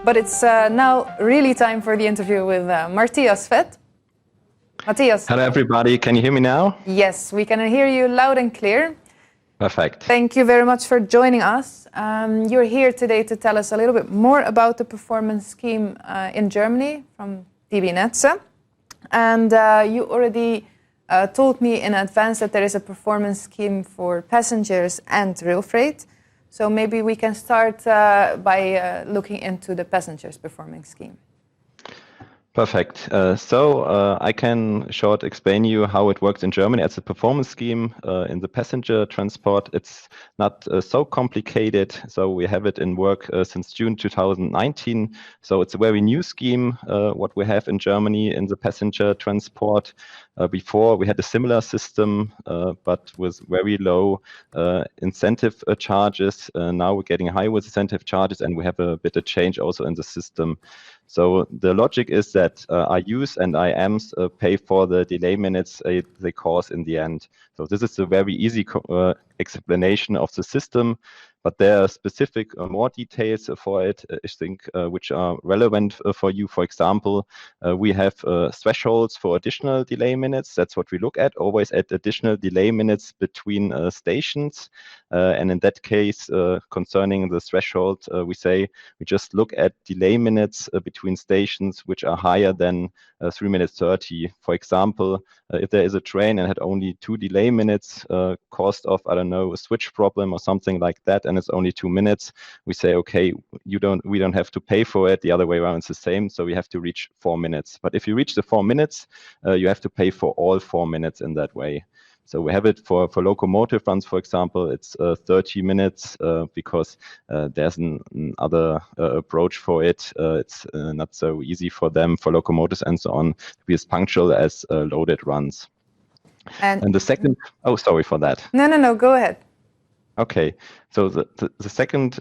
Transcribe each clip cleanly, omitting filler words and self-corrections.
But it's now really time for the interview with Matthias Fett. Matthias. Hello, everybody. Can you hear me now? Yes, we can hear you loud and clear. Perfect. Thank you very much for joining us. You're here today to tell us a little bit more about the performance scheme in Germany from DB Netze. And you already told me in advance that there is a performance scheme for passengers and rail freight. So maybe we can start by looking into the passengers performance scheme. Perfect. So I can short explain you how it works in Germany as a performance scheme in the passenger transport. It's not so complicated. So we have it in work since June 2019. So it's a very new scheme, what we have in Germany in the passenger transport. Before we had a similar system, but with very low incentive charges. Now we're getting high with incentive charges, and we have a bit of change also in the system. So the logic is that IUs and IMs pay for the delay minutes they cause in the end. So this is a very easy explanation of the system, but there are specific more details for it, I think, which are relevant for you. For example, we have thresholds for additional delay minutes. That's what we look at, always at additional delay minutes between stations. And in that case, concerning the threshold, we say we just look at delay minutes between stations which are higher than 3 minutes 30. For example, if there is a train and had only 2 delay minutes caused of, I don't know, a switch problem or something like that, and it's only 2 minutes, we say, okay, we don't have to pay for it. The other way around is the same. So we have to reach 4 minutes. But if you reach the 4 minutes, you have to pay for all 4 minutes in that way. So we have it for locomotive runs, for example, it's 30 minutes because there's another approach for it. It's not so easy for them, for locomotives and so on, to be as punctual as loaded runs. And the second, oh, sorry for that. No, go ahead. Okay, so the second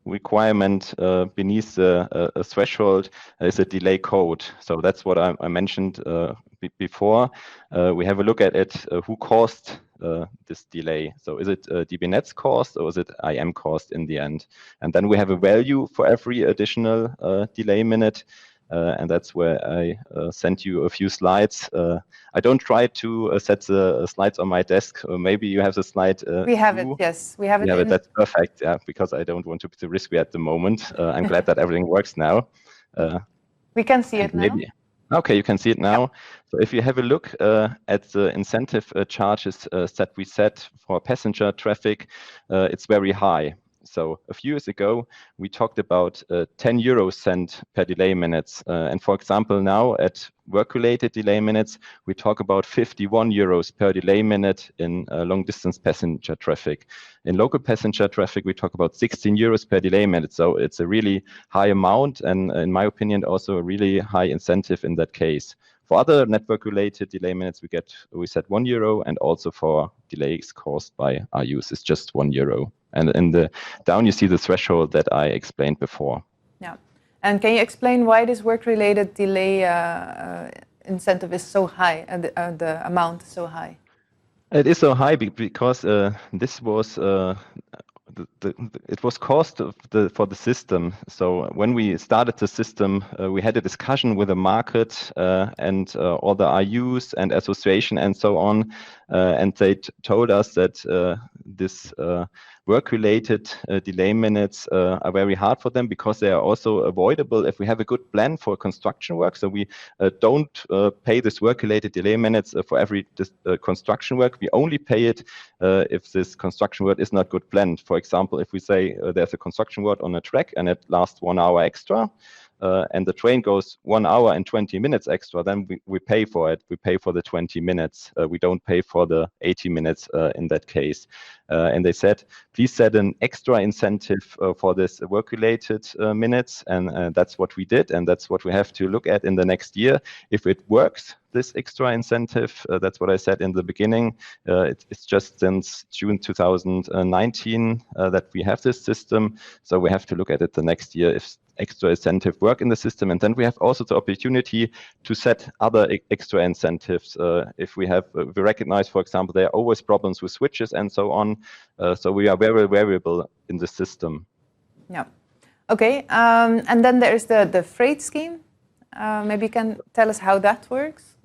requirement beneath the threshold is a delay code. So that's what I mentioned before. We have a look at it, who caused this delay. So is it DB Netze caused or is it IM caused in the end? And then we have a value for every additional delay minute. And that's where I sent you a few slides. I don't try to set the slides on my desk. Maybe you have the slide. We have it, yes. We have it. That's perfect, yeah, because I don't want to be too risky at the moment. I'm glad that everything works now. We can see it now. Okay, you can see it now. So if you have a look at the incentive charges that we set for passenger traffic, it's very high. So a few years ago, we talked about 10 euro cent per delay minutes. And for example, now at work-related delay minutes, we talk about 51 euros per delay minute in long-distance passenger traffic. In local passenger traffic, we talk about 16 euros per delay minute. So it's a really high amount, and in my opinion, also a really high incentive in that case. For other network-related delay minutes, we set 1 euro, and also for delays caused by IUs, it's just 1 euro. And in the down, you see the threshold that I explained before. Yeah. And can you explain why this work-related delay incentive is so high, and the amount is so high? It is so high because this was it was cost for the system. So when we started the system, we had a discussion with the market and all the IUs and association and so on, and they told us that this work-related delay minutes are very hard for them because they are also avoidable if we have a good plan for construction work. So we don't pay this work-related delay minutes for every construction work. We only pay it if this construction work is not good planned. For example, if we say there's a construction work on a track and it lasts 1 hour extra, and the train goes 1 hour and 20 minutes extra, then we pay for it. We pay for the 20 minutes. We don't pay for the 80 minutes in that case. And they said, please set an extra incentive for this work-related minutes. And that's what we did. And that's what we have to look at in the next year. If it works, this extra incentive, that's what I said in the beginning. It's just since June 2019 that we have this system. So we have to look at it the next year if extra incentive work in the system. And then we have also the opportunity to set other extra incentives. If we recognize, for example, there are always problems with switches and so on. So we are very variable in the system. Yeah. Okay, and then there's the freight scheme. Maybe you can tell us how that works.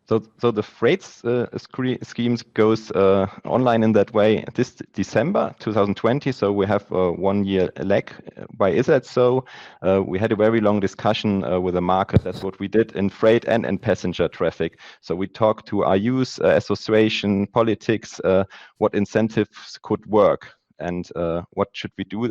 So the freight schemes goes online in that way this December 2020. So we have 1 year lag. Why is that so? We had a very long discussion with the market. That's what we did in freight and in passenger traffic. So we talked to IUs, association, politics, what incentives could work and what should we do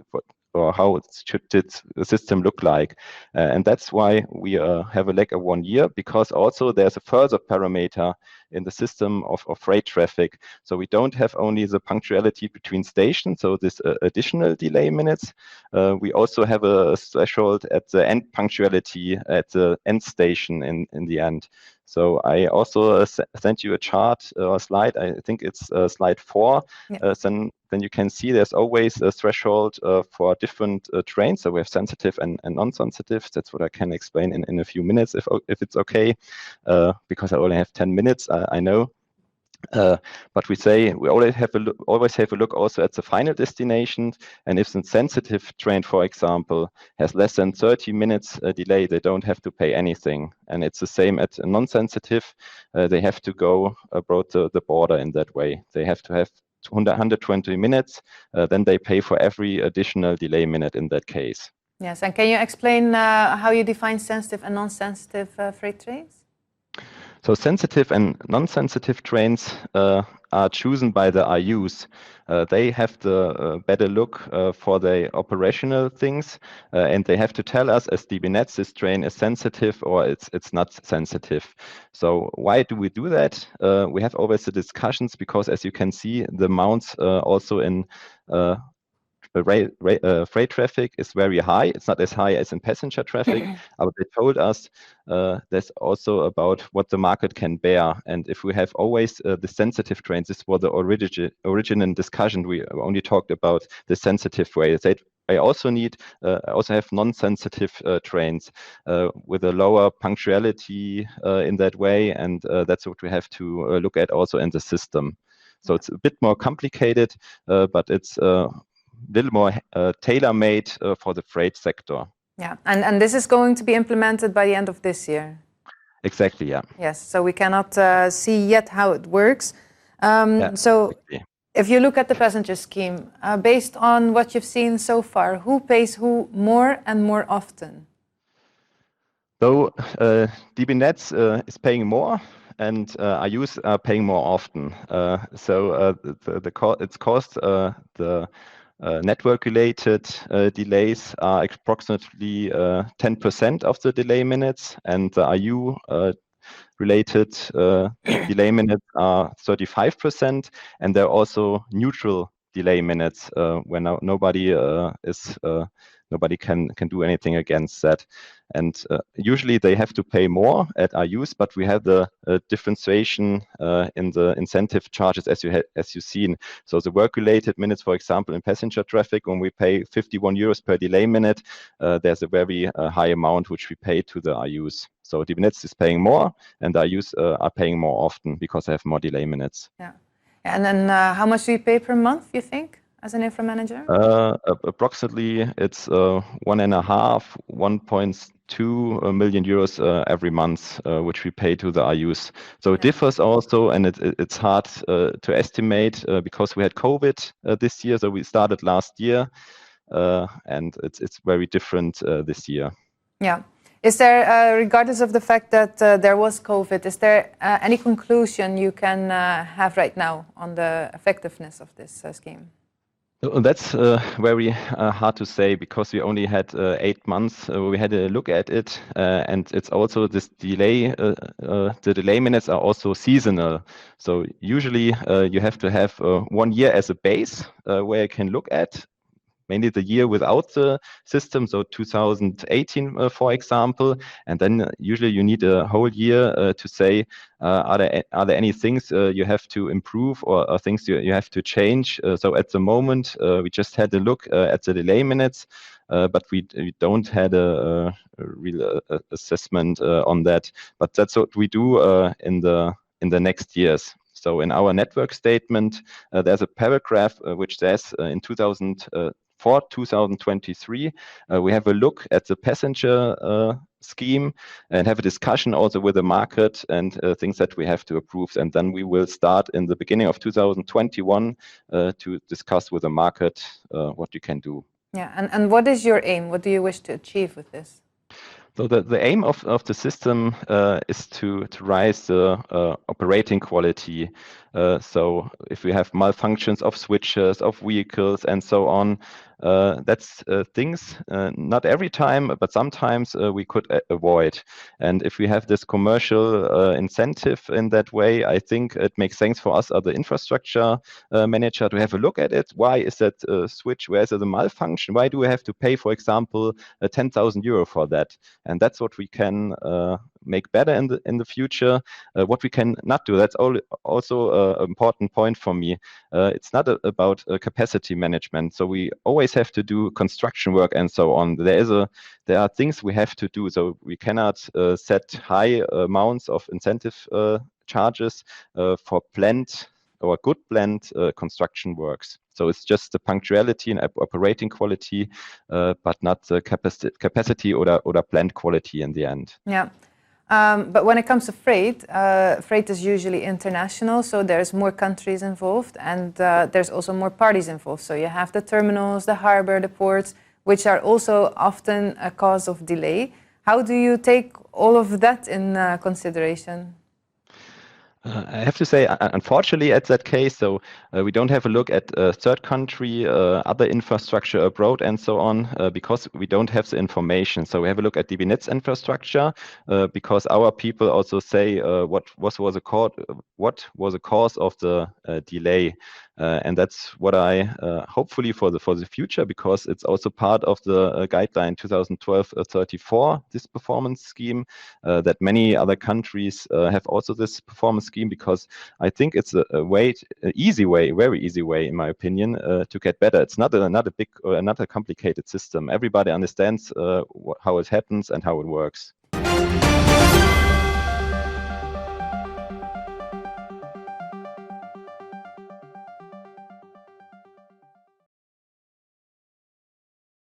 or how should the system look like. And that's why we have a lag of 1 year, because also there's a further parameter in the system of freight traffic. So we don't have only the punctuality between stations, so this additional delay minutes. We also have a threshold at the end punctuality at the end station in the end. So I also sent you a chart or a slide. I think it's slide 4. Yeah. Then you can see there's always a threshold for different trains. So we have sensitive and non-sensitive. That's what I can explain in a few minutes if it's okay, because I only have 10 minutes, I know. But we say we always have a look also at the final destination, and if the sensitive train, for example, has less than 30 minutes delay, they don't have to pay anything. And it's the same at non-sensitive. They have to go abroad the border in that way. They have to have 120 minutes, then they pay for every additional delay minute in that case. Yes, and can you explain how you define sensitive and non-sensitive freight trains? So sensitive and non-sensitive trains are chosen by the IUs. They have the better look for the operational things, and they have to tell us as DB Netze this train is sensitive or it's not sensitive. So why do we do that? We have always the discussions because, as you can see, the amounts also in freight traffic is very high. It's not as high as in passenger traffic, but they told us that's also about what the market can bear. And if we have always the sensitive trains, this was the original discussion. We only talked about the sensitive way. I also have non-sensitive trains with a lower punctuality in that way, and that's what we have to look at also in the system. So it's a bit more complicated, but it's little more tailor-made for the freight sector. Yeah, and this is going to be implemented by the end of this year. Exactly, yeah. Yes, so we cannot see yet how it works. So exactly. If you look at the passenger scheme, based on what you've seen so far, who pays who more and more often? So DB Netze is paying more, and IUs are paying more often. It's cost the network-related delays are approximately 10% of the delay minutes, and the IU-related delay minutes are 35%, and they're also neutral delay minutes when nobody can do anything against that. And usually they have to pay more at IUs, but we have the differentiation in the incentive charges as you've seen. So the work-related minutes, for example, in passenger traffic, when we pay 51 euros per delay minute, there's a very high amount which we pay to the IUs. So DB Netze is paying more, and the IUs are paying more often because they have more delay minutes. Yeah, and then how much do you pay per month, you think, as an infra manager? Approximately, it's 1.2 million euros every month, which we pay to the IUs. So it differs also, and it's hard to estimate because we had COVID this year. So we started last year, and it's very different this year. Yeah. Is there, regardless of the fact that there was COVID, is there any conclusion you can have right now on the effectiveness of this scheme? That's very hard to say because we only had 8 months. We had a look at it, and it's also this delay. The delay minutes are also seasonal. So usually you have to have 1 year as a base where you can look at. Mainly the year without the system, so 2018, for example, and then usually you need a whole year to say, are there any things you have to improve or things you have to change? So at the moment, we just had a look at the delay minutes, but we don't had a real assessment on that. But that's what we do in the next years. So in our network statement, there's a paragraph which says in 2013, for 2023, we have a look at the passenger scheme and have a discussion also with the market and things that we have to approve. And then we will start in the beginning of 2021 to discuss with the market what you can do. Yeah, and what is your aim? What do you wish to achieve with this? So the aim of the system is to raise the operating quality. So if we have malfunctions of switches, of vehicles, and so on, that's things not every time, but sometimes we could avoid. And if we have this commercial incentive in that way, I think it makes sense for us as the infrastructure manager to have a look at it. Why is that switch? Where is it a malfunction? Why do we have to pay, for example, 10,000 euro for that? And that's what we can make better in the future. What we can not do, that's also an important point for me. It's not about capacity management. So we always have to do construction work and so on. There are things we have to do. So we cannot set high amounts of incentive charges for planned or good planned construction works. So it's just the punctuality and operating quality, but not the capacity or planned quality in the end. Yeah. But when it comes to freight, freight is usually international, so there's more countries involved, and there's also more parties involved. So you have the terminals, the harbor, the ports, which are also often a cause of delay. How do you take all of that in consideration? I have to say, unfortunately, at that case, so we don't have a look at third country, other infrastructure abroad, and so on, because we don't have the information. So we have a look at DB Netze infrastructure, because our people also say what was the cause of the delay. And that's what I hopefully for the future, because it's also part of the guideline 2012-34, this performance scheme, that many other countries have also this performance scheme, because I think it's a very easy way, in my opinion, to get better. It's not a big or not a complicated system. Everybody understands how it happens and how it works.